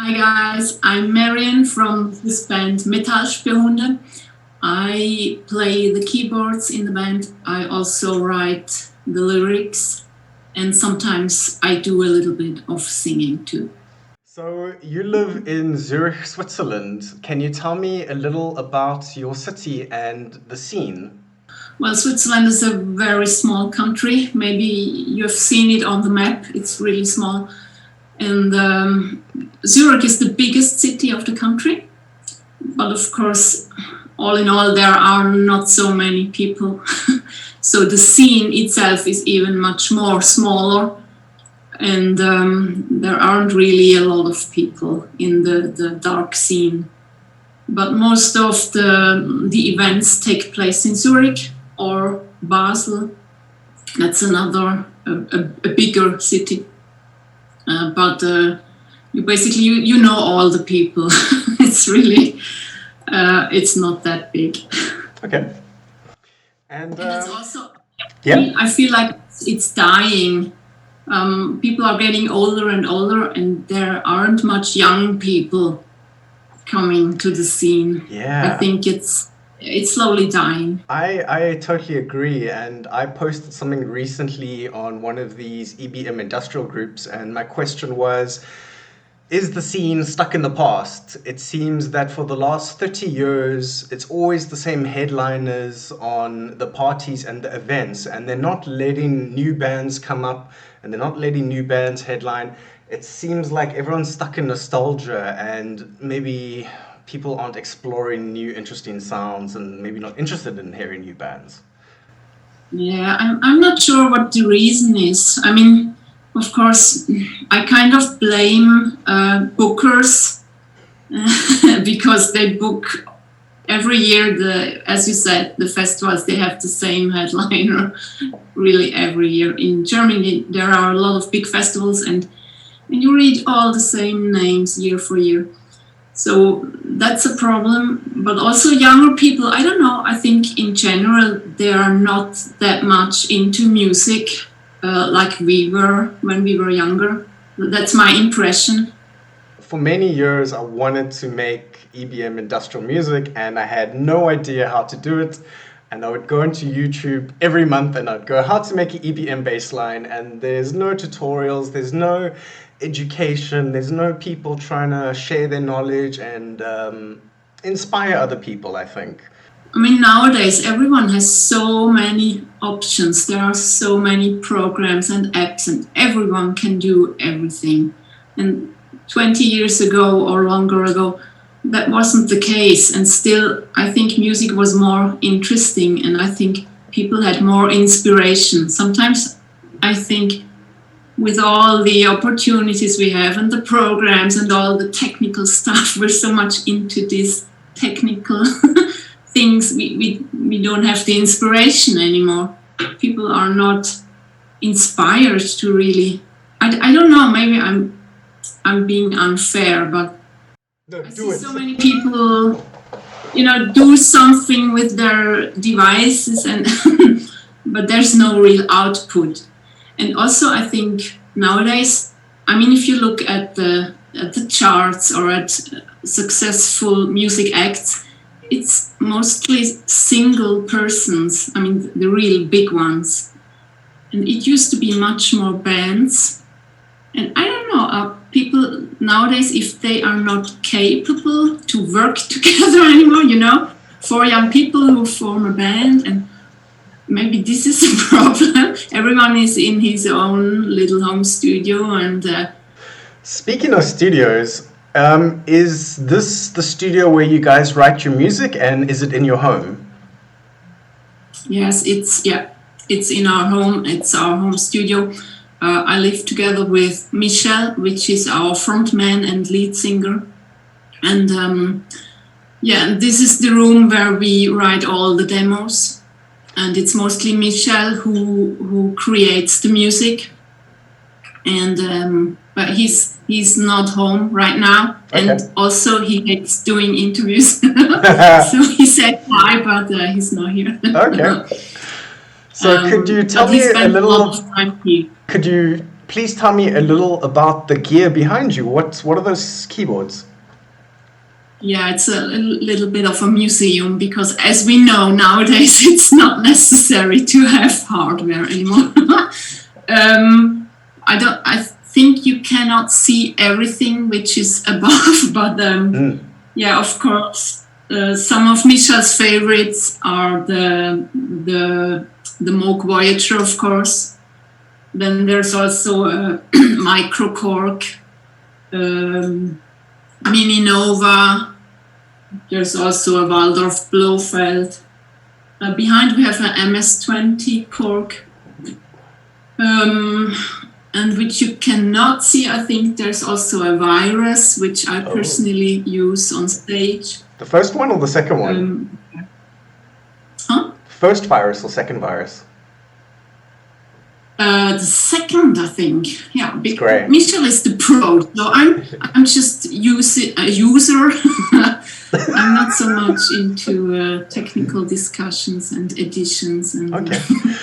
Hi guys, I'm Marion from this band Metallspürhunde. I play the keyboards in the band. I also write the lyrics, and sometimes I do a little bit of singing too. So you live in Zurich, Switzerland. Can you tell me a little about your city and the scene? Well, Switzerland is a very small country. Maybe you've seen it on the map. It's really small. And Zurich is the biggest city of the country. But of course, all in all, there are not so many people. So the scene itself is even much more smaller. And there aren't really a lot of people in the dark scene. But most of the events take place in Zurich or Basel. That's another, a bigger city. But you know all the people. It's really, it's not that big. Okay. And it's also, yeah. I feel like it's dying. People are getting older and older, and there aren't much young people coming to the scene. Yeah. I think it's slowly dying. I totally agree, and I posted something recently on one of these EBM industrial groups, and my question was, is the scene stuck in the past? It seems that for the last 30 years, it's always the same headliners on the parties and the events, and they're not letting new bands come up, and they're not letting new bands headline. It seems like everyone's stuck in nostalgia, and maybe people aren't exploring new interesting sounds and maybe not interested in hearing new bands. Yeah, I'm not sure what the reason is. I mean, of course, I kind of blame bookers because they book every year, as you said, the festivals, they have the same headliner really every year. In Germany, there are a lot of big festivals, and you read all the same names year for year. So that's a problem. But also younger people, I don't know, I think in general, they are not that much into music like we were when we were younger. That's my impression. For many years, I wanted to make EBM industrial music, and I had no idea how to do it. And I would go into YouTube every month and I'd go, how to make an EBM bass line. And there's no tutorials, there's no education, there's no people trying to share their knowledge and inspire other people, I think. I mean, nowadays everyone has so many options. There are so many programs and apps, and everyone can do everything. And 20 years ago or longer ago, that wasn't the case. And still, I think music was more interesting, and I think people had more inspiration. Sometimes I think with all the opportunities we have and the programs and all the technical stuff, we're so much into these technical things, we don't have the inspiration anymore. People are not inspired to really, I don't know, maybe I'm being unfair, but no, I see so many people, do something with their devices, and but there's no real output. And also I think nowadays, I mean, if you look at the charts or at successful music acts, it's mostly single persons, I mean, the real big ones. And it used to be much more bands. And I don't know, people nowadays, if they are not capable to work together anymore, for young people who form a band, and maybe this is a problem. Everyone is in his own little home studio. And speaking of studios, is this the studio where you guys write your music, and is it in your home? Yes, it's in our home. It's our home studio. I live together with Michel, which is our frontman and lead singer. And this is the room where we write all the demos. And it's mostly Michel who creates the music. And but he's not home right now. Okay. And also he hates doing interviews. So he said hi, but he's not here. Okay. So could you tell me a little of time here. Could you Please tell me a little about the gear behind you. What are those keyboards? Yeah, it's a little bit of a museum because, as we know nowadays, it's not necessary to have hardware anymore. I think you cannot see everything which is above, but yeah, of course, some of Michel's favorites are the Moog Voyager, of course. Then there's also a Micro Cork, Mini Nova. There's also a Waldorf Blofeld. Behind we have an MS-20 Cork. And which you cannot see. I think there's also a virus, which I personally use on stage. The first one or the second one? First virus or second virus? The second, I think. Yeah, great. Michel is the pro, so I'm just a user. I'm not so much into technical discussions and editions. Okay.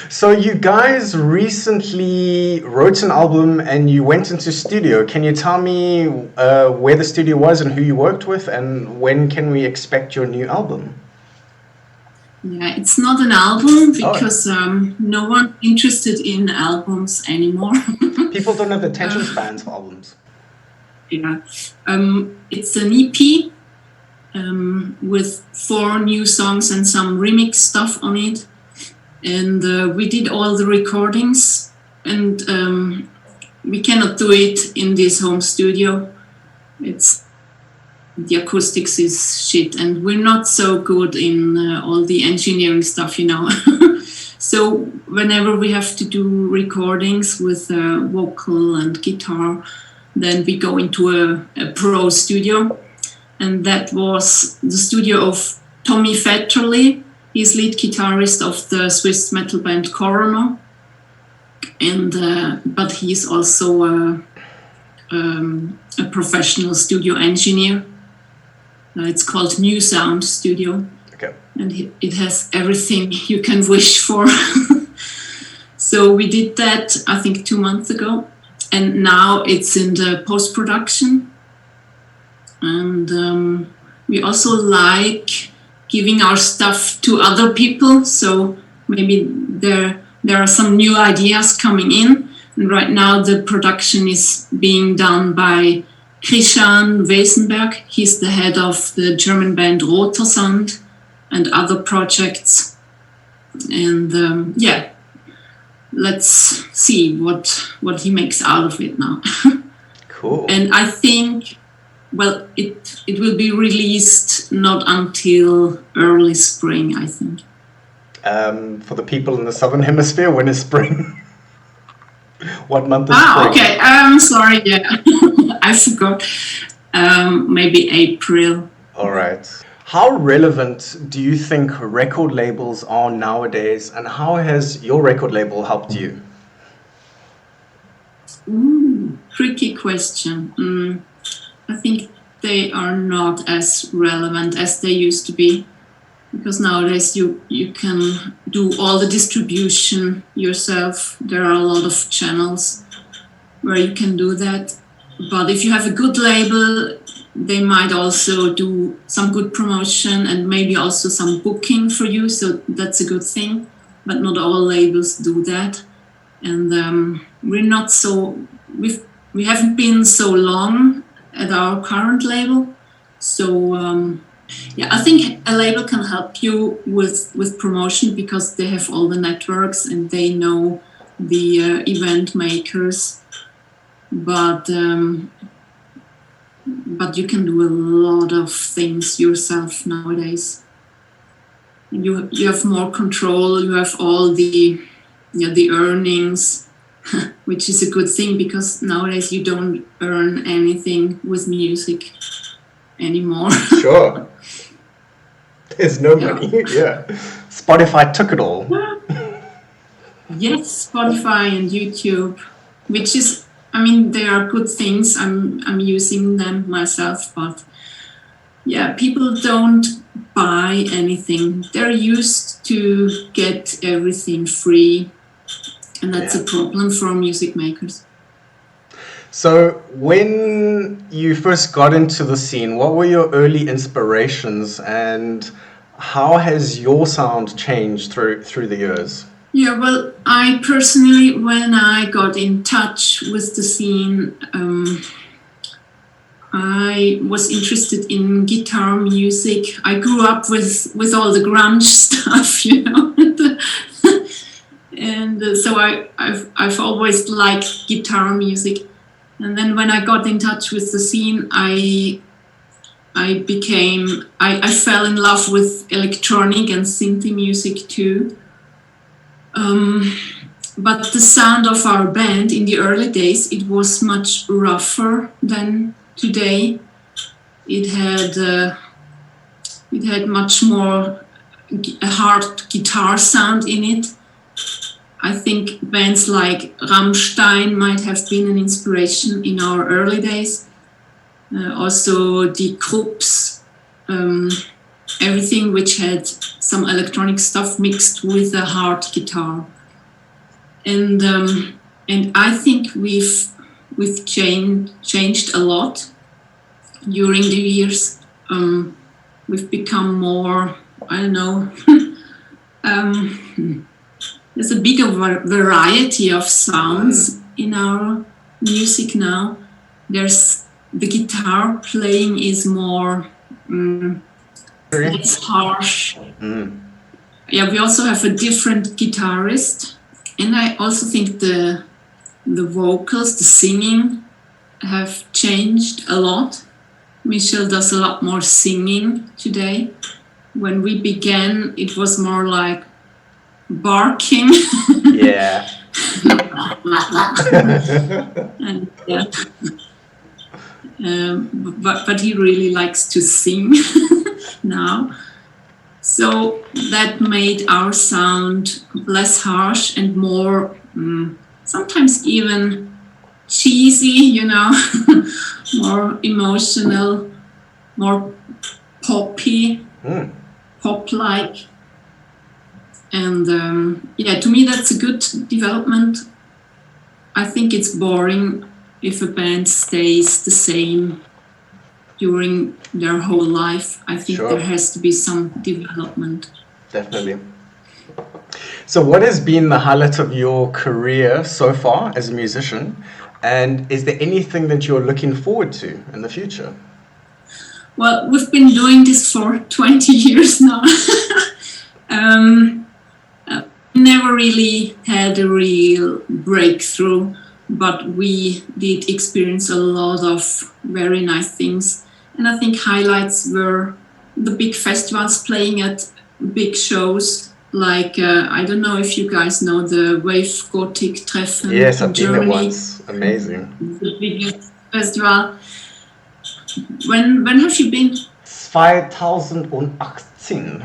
So you guys recently wrote an album and you went into studio. Can you tell me where the studio was and who you worked with, and when can we expect your new album? Yeah, it's not an album because no one interested in albums anymore. People don't have attention spans for albums. Yeah, it's an EP with 4 new songs and some remix stuff on it. And we did all the recordings, and we cannot do it in this home studio. The acoustics is shit, and we're not so good in all the engineering stuff, you know. So whenever we have to do recordings with vocal and guitar, then we go into a pro studio. And that was the studio of Tommy Fetterly. He's lead guitarist of the Swiss metal band Coroner. And but he's also a professional studio engineer. It's called New Sound Studio. Okay. And it has everything you can wish for. So we did that, I think, 2 months ago. And now it's in the post-production. And we also like giving our stuff to other people. So maybe there are some new ideas coming in. And right now the production is being done by Christian Wesenberg. He's the head of the German band Roter Sand and other projects. And yeah, let's see what he makes out of it now. Cool. And I think, well, it will be released not until early spring, I think. For the people in the Southern Hemisphere, when is spring? What month is spring? Okay. Sorry, yeah. I forgot. Maybe April. All right. How relevant do you think record labels are nowadays, and how has your record label helped you? Tricky question. I think they are not as relevant as they used to be, because nowadays you can do all the distribution yourself. There are a lot of channels where you can do that. But if you have a good label, they might also do some good promotion and maybe also some booking for you. So that's a good thing. But not all labels do that. And we haven't been so long at our current label. So yeah, I think a label can help you with promotion because they have all the networks and they know the event makers. But you can do a lot of things yourself nowadays. You have more control. You have all the earnings, which is a good thing because nowadays you don't earn anything with music anymore. Sure. There's no money. Yeah. Spotify took it all. Yes, Spotify and YouTube, which is, I mean, they are good things. I'm using them myself, but yeah, people don't buy anything. They're used to get everything free, and that's a problem for music makers. So when you first got into the scene, what were your early inspirations, and how has your sound changed through the years? Yeah, well, I personally, when I got in touch with the scene, I was interested in guitar music. I grew up with all the grunge stuff, you know, and so I've always liked guitar music. And then when I got in touch with the scene, I fell in love with electronic and synth music too. But the sound of our band in the early days, it was much rougher than today. It had much more a hard guitar sound in it. I think bands like Rammstein might have been an inspiration in our early days. Also the Krups, everything which had some electronic stuff mixed with a hard guitar. And I think we've changed a lot during the years. We've become more, I don't know, there's a bigger variety of sounds in our music now. There's the guitar playing is more it's harsh. Yeah, we also have a different guitarist, and I also think the vocals, the singing, have changed a lot. Michelle does a lot more singing today. When we began, it was more like barking. Yeah. And, yeah. But he really likes to sing now. So that made our sound less harsh and more, sometimes even cheesy, you know, more emotional, more poppy, pop-like. And yeah, to me that's a good development. I think it's boring if a band stays the same during their whole life. I think there has to be some development. Definitely. So what has been the highlight of your career so far as a musician? And is there anything that you're looking forward to in the future? Well, we've been doing this for 20 years now. Never really had a real breakthrough, but we did experience a lot of very nice things. And I think highlights were the big festivals, playing at big shows, like, I don't know if you guys know the Wave Gothic Treffen in Germany. Been there once. Amazing. The biggest festival. When have you been? 2018.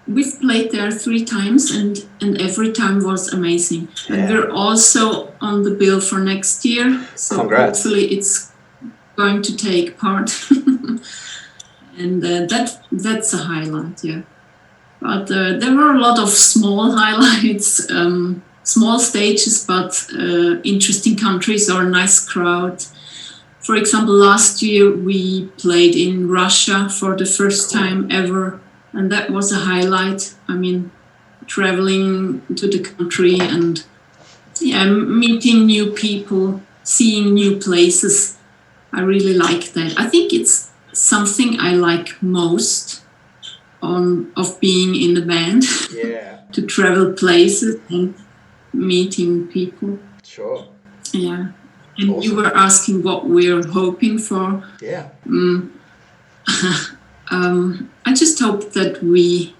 We've played there 3 times, and every time was amazing. Yeah. And we're also on the bill for next year, so Congrats. Hopefully it's going to take part. And that's a highlight, yeah. But there were a lot of small highlights, small stages, but interesting countries or nice crowd. For example, last year we played in Russia for the first time ever. And that was a highlight. I mean, traveling to the country and meeting new people, seeing new places. I really like that. I think it's something I like most of being in the band. Yeah. To travel places and meeting people. Sure. Yeah. And awesome. You were asking what we're hoping for. Yeah. I just hope that we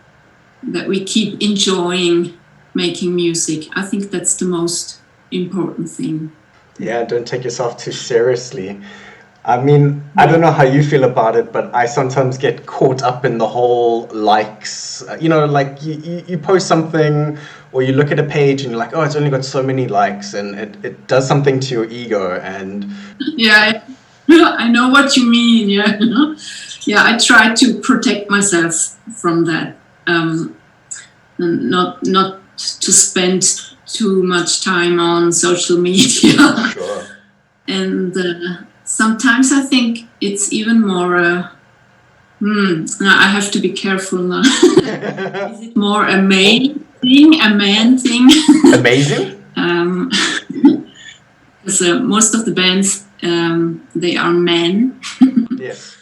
keep enjoying making music. I think that's the most important thing. Yeah, don't take yourself too seriously. I mean, I don't know how you feel about it, but I sometimes get caught up in the whole likes. You know, like you post something or you look at a page and you're like, oh, it's only got so many likes, and it does something to your ego. And yeah, I know what you mean. Yeah. Yeah, I try to protect myself from that, and not to spend too much time on social media. Sure. And sometimes I think it's even more. Now I have to be careful now. Is it more a male thing, a man thing? Amazing. Because most of the bands, they are men. Yes.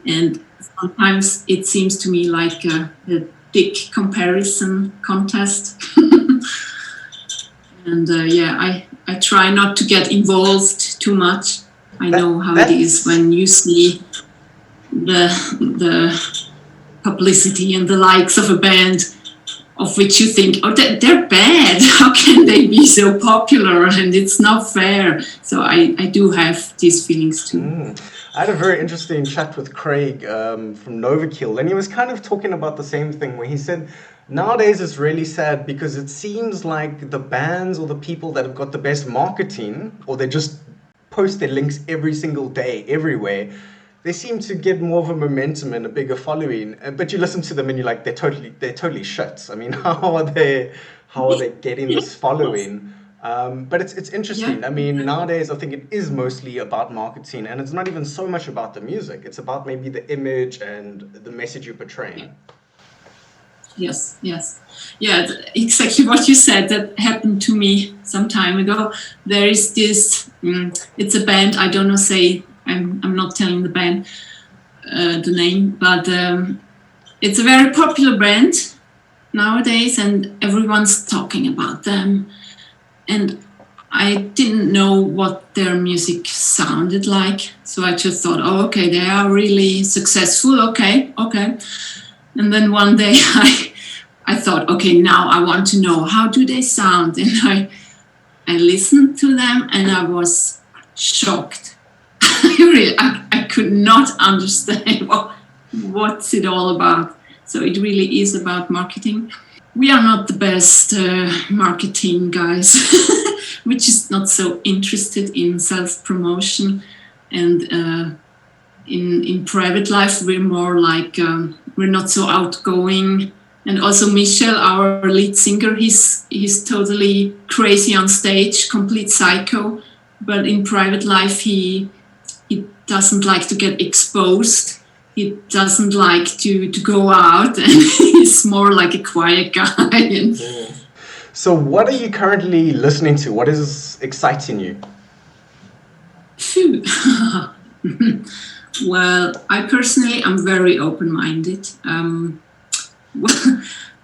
And sometimes it seems to me like a dick comparison contest. And I try not to get involved too much. I know how it is when you see the publicity and the likes of a band of which you think, oh, they're bad. How can they be so popular? And it's not fair. So I do have these feelings too. I had a very interesting chat with Craig from Novakill, and he was kind of talking about the same thing where he said, nowadays it's really sad because it seems like the bands or the people that have got the best marketing, or they just post their links every single day, everywhere, they seem to get more of a momentum and a bigger following. But you listen to them and you're like, they're totally shit. I mean, how are they getting this following? But it's interesting. Yeah. I mean, nowadays I think it is mostly about marketing, and it's not even so much about the music. It's about maybe the image and the message you're portraying. Yes. Yeah, exactly what you said. That happened to me some time ago. There is this, it's a band, I don't know, say, I'm not telling the band the name, but it's a very popular band nowadays, and everyone's talking about them. And I didn't know what their music sounded like, so I just thought, oh, okay, they are really successful. Okay. And then one day I thought, okay, now I want to know, how do they sound? And I listened to them and I was shocked. I could not understand what's it all about. So it really is about marketing. We are not the best marketing guys. We're just not so interested in self-promotion. And in private life, we're more like, we're not so outgoing. And also Michel, our lead singer, he's totally crazy on stage, complete psycho. But in private life, he doesn't like to get exposed. He doesn't like to go out, and he's more like a quiet guy. So what are you currently listening to? What is exciting you? Well, I personally am very open-minded.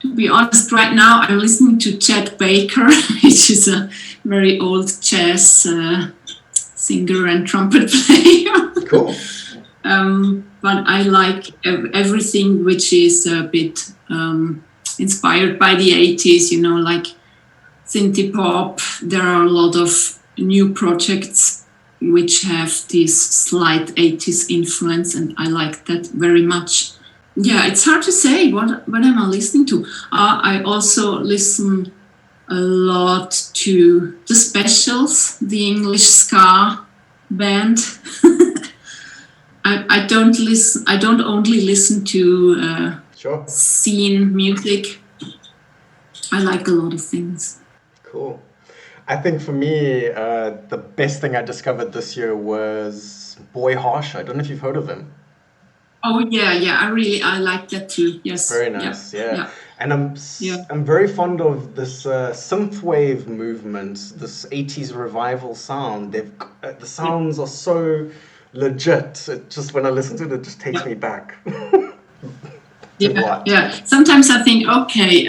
To be honest, right now I'm listening to Chet Baker, which is a very old jazz singer and trumpet player. Cool. But I like everything which is a bit inspired by the 80s, like synthie pop. There are a lot of new projects which have this slight 80s influence, and I like that very much. Yeah, it's hard to say what am I listening to. I also listen a lot to the Specials, the English ska band. I don't only listen to scene music. I like a lot of things. Cool. I think for me, the best thing I discovered this year was Boyharry. I don't know if you've heard of him. Oh yeah, I like that too. Yes. Very nice. Yeah. And I'm very fond of this synthwave movement, this 80s revival sound. The sounds are so legit. It just, when I listen to it, it just takes me back. Yeah. Sometimes I think, okay,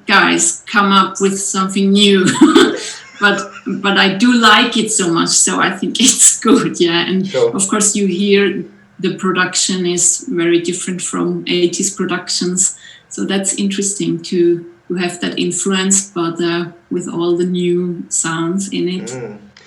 guys, come up with something new. but I do like it so much, so I think it's good. Yeah, and of course you hear the production is very different from 80s productions. So that's interesting to have that influence, but with all the new sounds in it.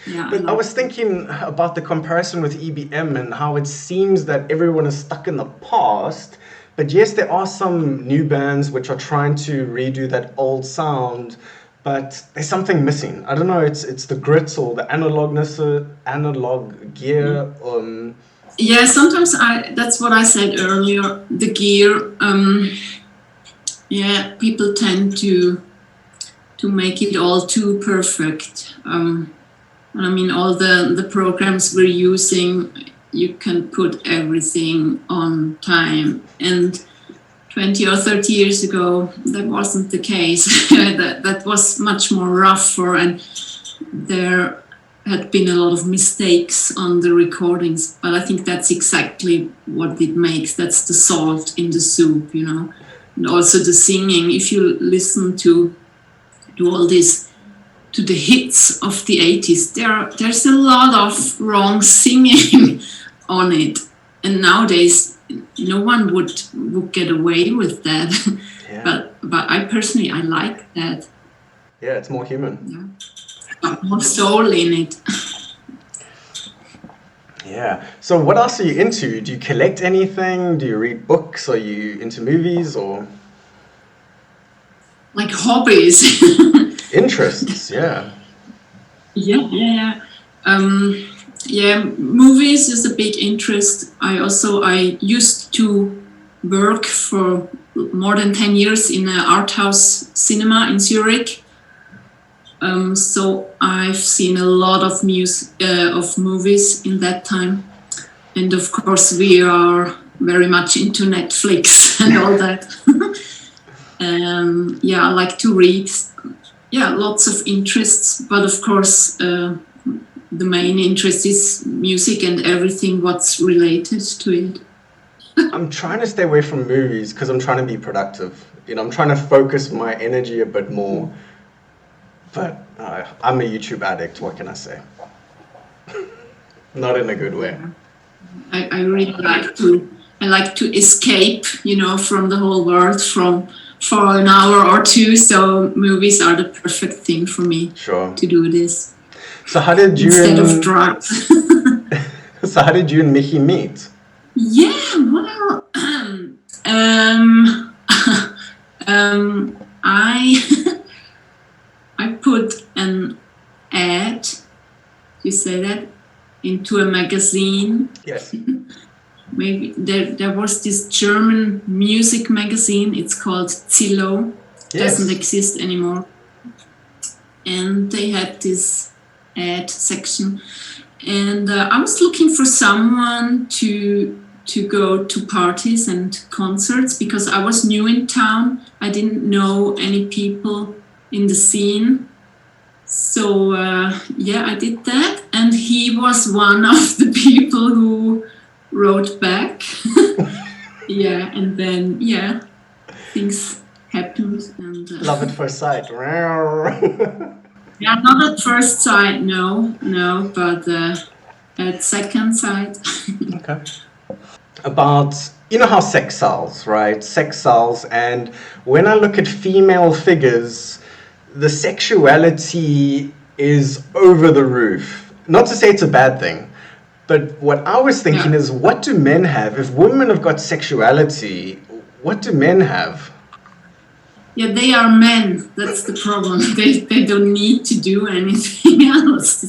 Yeah, but I was thinking about the comparison with EBM and how it seems that everyone is stuck in the past. But yes, there are some new bands which are trying to redo that old sound, but there's something missing. I don't know, it's the grit or the analog gear. Yeah, sometimes that's what I said earlier, the gear. People tend to make it all too perfect. And I mean, all the programs we're using, you can put everything on time. And 20 or 30 years ago, that wasn't the case. that was much more rougher, and there had been a lot of mistakes on the recordings. But I think that's exactly what it makes. That's the salt in the soup, you know. And also the singing. If you listen to all this, to the hits of the 80s, there's a lot of wrong singing on it. And nowadays, no one would get away with that. Yeah. But I personally, I like that. Yeah, it's more human. Yeah. More soul in it. Yeah. So what else are you into? Do you collect anything? Do you read books? Are you into movies or? Like hobbies. Interests, yeah. Yeah. Movies is a big interest. I used to work for more than 10 years in an art house cinema in Zurich. So I've seen a lot of movies in that time. And of course we are very much into Netflix and all that. I like to read. Yeah, lots of interests, but of course the main interest is music and everything what's related to it. I'm trying to stay away from movies because I'm trying to be productive. You know, I'm trying to focus my energy a bit more. But I'm a YouTube addict, what can I say? Not in a good way. I really like to escape, you know, from the whole world for an hour or two, so movies are the perfect thing for me to do this. So how did you instead of drugs? So how did you and Mickey meet? Yeah, well, I put an ad, you say that, into a magazine. Yes. Maybe there was this German music magazine. It's called Zillow. Yes. Doesn't exist anymore. And they had this ad section, and I was looking for someone to go to parties and concerts because I was new in town. I didn't know any people in the scene. So I did that, and he was one of the people who wrote back. And then things happened, and love at first sight. Yeah, not at first sight, no, but at second sight. Okay. About, you know how sex sells, right? Sex sells, and when I look at female figures, the sexuality is over the roof. Not to say it's a bad thing, but what I was thinking is, what do men have? If women have got sexuality, what do men have? Yeah, they are men. That's the problem. They don't need to do anything else.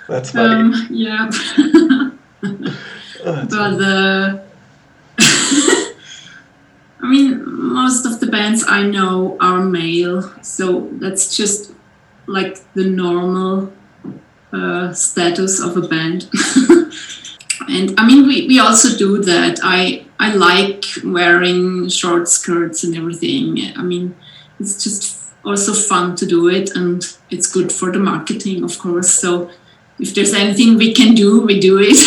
That's funny. Yeah. But I mean, most of the bands I know are male, so that's just like the normal status of a band. And I mean, we also do that. I like wearing short skirts and everything. I mean, it's just also fun to do it, and it's good for the marketing, of course. So if there's anything we can do, we do it.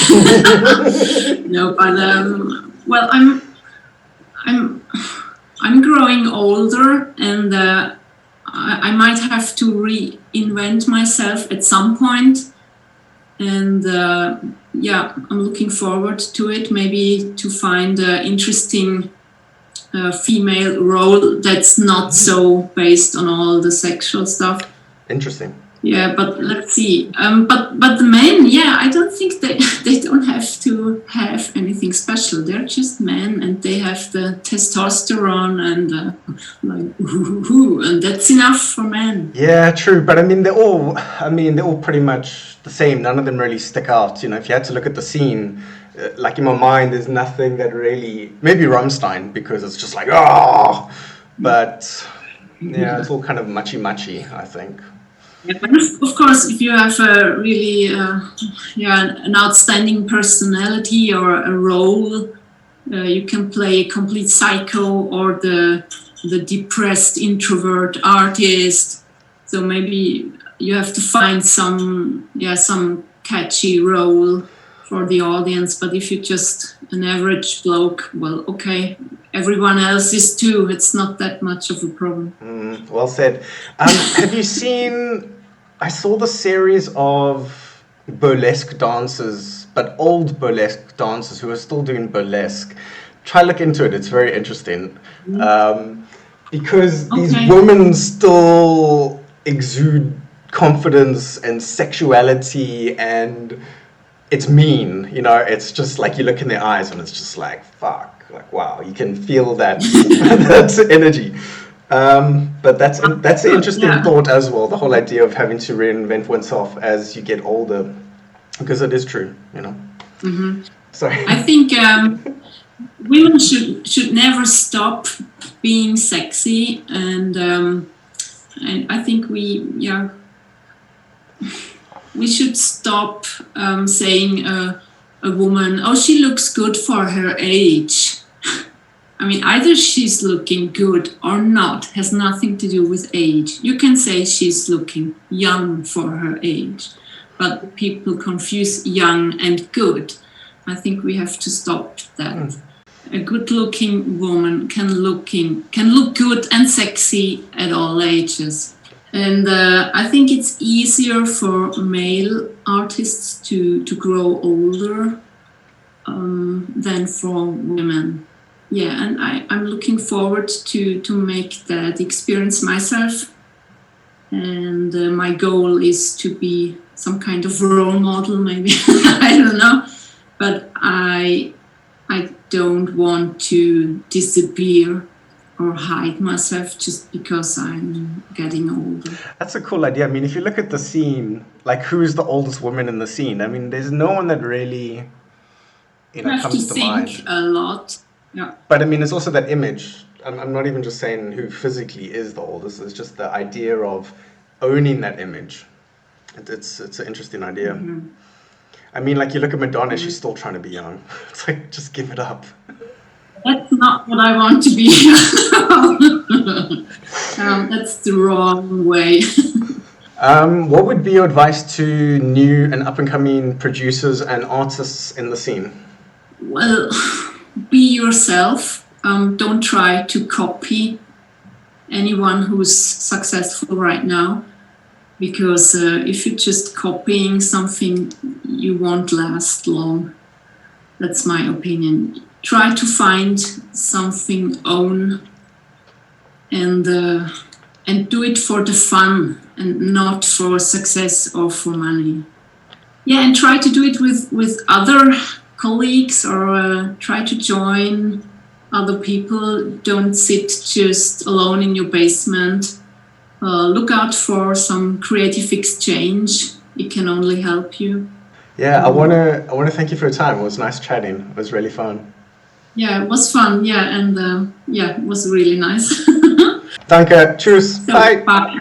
No, but well, I'm growing older, and I might have to reinvent myself at some point. And I'm looking forward to it, maybe to find an interesting female role that's not so based on all the sexual stuff. Interesting. Yeah, but let's see. But the men, I don't think they don't have to have anything special. They're just men, and they have the testosterone and and that's enough for men. Yeah, true. But I mean, they're all pretty much the same. None of them really stick out. You know, if you had to look at the scene, like in my mind, there's nothing that really. Maybe Rammstein, because it's just like but yeah, it's all kind of muchy, I think. Yeah, but of course, if you have a really, an outstanding personality or a role, you can play a complete psycho or the depressed introvert artist. So maybe you have to find some catchy role for the audience. But if you're just an average bloke, well, okay, everyone else is too. It's not that much of a problem. Well said. Have you seen? I saw the series of burlesque dancers, but old burlesque dancers who are still doing burlesque. Try look into it. It's very interesting. Because these women still exude confidence and sexuality, and it's mean, you know, it's just like you look in their eyes and it's just like, fuck, like, wow, you can feel that, that's energy. But that's an interesting thought as well, the whole idea of having to reinvent oneself as you get older, because it is true, you know. Sorry. I think women should never stop being sexy, and I think we should stop saying a woman, oh, she looks good for her age. I mean, either she's looking good or not, has nothing to do with age. You can say she's looking young for her age, but people confuse young and good. I think we have to stop that. A good-looking woman can look good and sexy at all ages. And I think it's easier for male artists to grow older than for women. Yeah, and I'm looking forward to make that experience myself. And my goal is to be some kind of role model, maybe. I don't know. But I don't want to disappear or hide myself just because I'm getting older. That's a cool idea. I mean, if you look at the scene, like, who's the oldest woman in the scene? I mean, there's no one that really, you know, comes to mind. You have to think a lot. Yeah. But I mean, it's also that image. I'm not even just saying who physically is the oldest. It's just the idea of owning that image. It's an interesting idea. I mean, like, you look at Madonna, she's still trying to be young. It's like, just give it up. That's not what I want to be. That's the wrong way. What would be your advice to new and up-and-coming producers and artists in the scene? Well, be yourself. Don't try to copy anyone who's successful right now. Because if you're just copying something, you won't last long. That's my opinion. Try to find something own and do it for the fun and not for success or for money. Yeah, and try to do it with other colleagues or try to join other people. Don't sit just alone in your basement. Look out for some creative exchange. It can only help you. Yeah, I wanna thank you for your time. It was nice chatting. It was really fun. Yeah, it was fun. Yeah, and it was really nice. Danke. Tschüss. So, Bye. Bye.